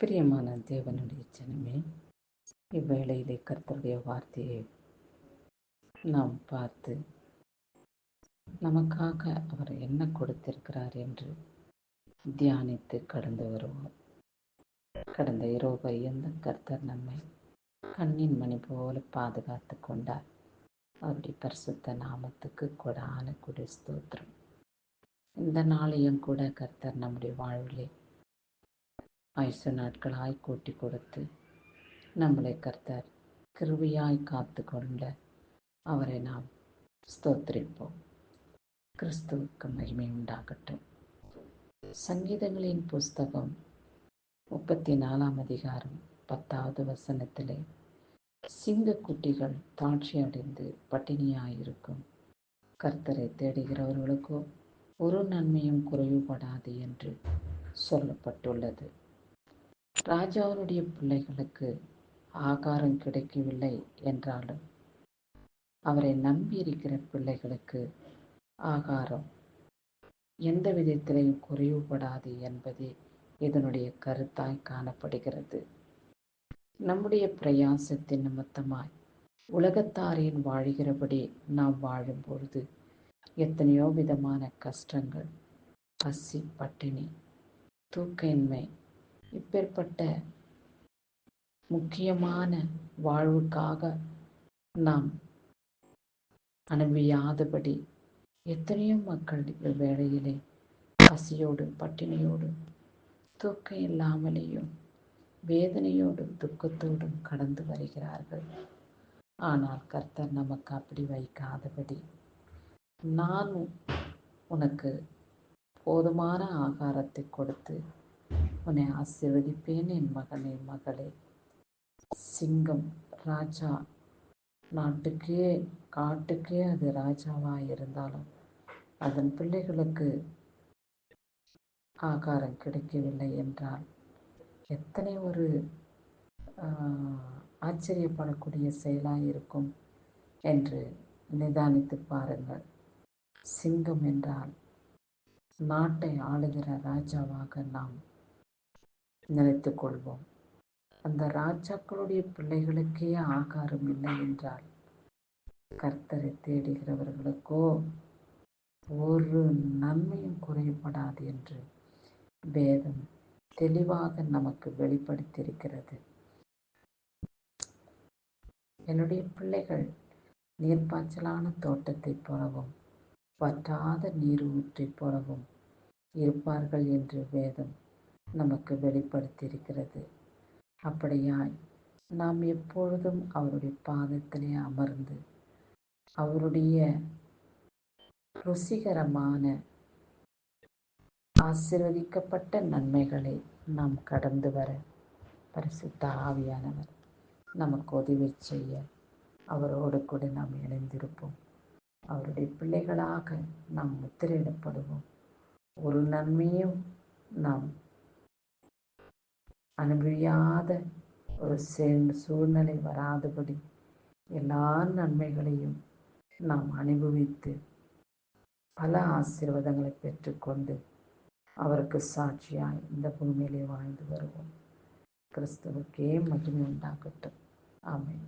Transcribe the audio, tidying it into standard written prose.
பிரியமான தேவனுடைய ஜனமே, இவ்வேளையிலே கர்த்தருடைய வார்த்தையை நாம் பார்த்து நமக்காக அவர் என்ன கொடுத்திருக்கிறார் என்று தியானித்து கடந்து வருவோம். கடந்த இரவு பரியந்த கர்த்தர் நம்மை கண்ணின் மணி போல பாதுகாத்து கொண்டார். அவருடைய பரிசுத்த நாமத்துக்கு கொடான கொடி ஸ்தோத்திரம். இந்த நாளையும் கூட கர்த்தர் நம்முடைய வாழ்விலே ஆயுசு நாட்களாய் கூட்டி கொடுத்து நம்மளை கர்த்தர் கிருபையாய் காத்து கொண்ட அவரை நாம் ஸ்தோத்திரிப்போம். கிறிஸ்துவுக்கு மகிமை உண்டாகட்டும். சங்கீதங்களின் புஸ்தகம் 34 அதிகாரம் 10வது வசனத்திலே, சிங்கக்குட்டிகள் தாட்சி அடைந்து பட்டினியாயிருக்கும், கர்த்தரை தேடுகிறவர்களுக்கோ ஒரு நன்மையும் குறைவுபடாது என்று சொல்லப்பட்டுள்ளது. ராஜாவுடைய பிள்ளைகளுக்கு ஆகாரம் கிடைக்கவில்லை என்றாலும் அவரை நம்பியிருக்கிற பிள்ளைகளுக்கு ஆகாரம் எந்த விதத்திலையும் குறைவுபடாது என்பதே இதனுடைய கருத்தாய் காணப்படுகிறது. நம்முடைய பிரயாசத்தின் நிமித்தமாய் உலகத்தாரின் வாழ்கிறபடி நாம் வாழும் பொழுது எத்தனையோ விதமான கஷ்டங்கள், பசி, பட்டினி, தூக்கமின்மை, இப்பேற்பட்ட முக்கியமான வாழ்வுக்காக நாம் அனுபவியாதபடி எத்தனையோ மக்கள் வேளையிலே பசியோடும் பட்டினியோடும் தூக்கம் இல்லாமலேயும் வேதனையோடும் துக்கத்தோடும் கடந்து வருகிறார்கள். ஆனால் கர்த்தர் நமக்கு அப்படி வைக்காதபடி, நான் உனக்கு போதுமான ஆகாரத்தை கொடுத்து உன்னை ஆசீர்வதிப்பேன் என் மகனே, மகளே. சிங்கம் ராஜா, நாட்டுக்கே காட்டுக்கே அது ராஜாவாக இருந்தாலும் அதன் பிள்ளைகளுக்கு ஆகாரம் கிடைக்கவில்லை என்றால் எத்தனை ஒரு ஆச்சரியப்படக்கூடிய செயலாக இருக்கும் என்று நிதானித்து பாருங்கள். சிங்கம் என்றால் நாட்டை ஆளுகிற ராஜாவாக நாம் நினைத்து கொள்வோம். அந்த ராஜாக்களுடைய பிள்ளைகளுக்கே ஆகாரம் இல்லை என்றால் கர்த்தரை தேடுகிறவர்களுக்கோ ஒரு நன்மையும் குறைபடாது என்று வேதம் தெளிவாக நமக்கு வெளிப்படுத்தியிருக்கிறது. என்னுடைய பிள்ளைகள் நீர்ப்பாய்ச்சலான தோட்டத்தை போலவும் வற்றாத நீர் ஊற்றை போலவும் இருப்பார்கள் என்று வேதம் நமக்கு வெளிப்படுத்தியிருக்கிறது. அப்படியாய் நாம் எப்பொழுதும் அவருடைய பாதத்திலே அமர்ந்து அவருடைய ருசிகரமான ஆசீர்வதிக்கப்பட்ட நன்மைகளை நாம் கடந்து வர பரிசுத்த ஆவியானவர் நமக்கு உதவி செய்ய அவரோடு கூட நாம் இணைந்திருப்போம். அவருடைய பிள்ளைகளாக நாம் முத்திரையிடப்படுவோம். ஒரு நன்மையும் நாம் அனுபவியாத ஒரு சூழ்நிலை வராதபடி எல்லா நன்மைகளையும் நாம் அனுபவித்து பல ஆசீர்வாதங்களை பெற்றுக்கொண்டு அவருக்கு சாட்சியாய் இந்த பூமியிலே வாழ்ந்து வருவோம். கிறிஸ்துவுக்கே மகிமை உண்டாகட்டும். ஆமென்.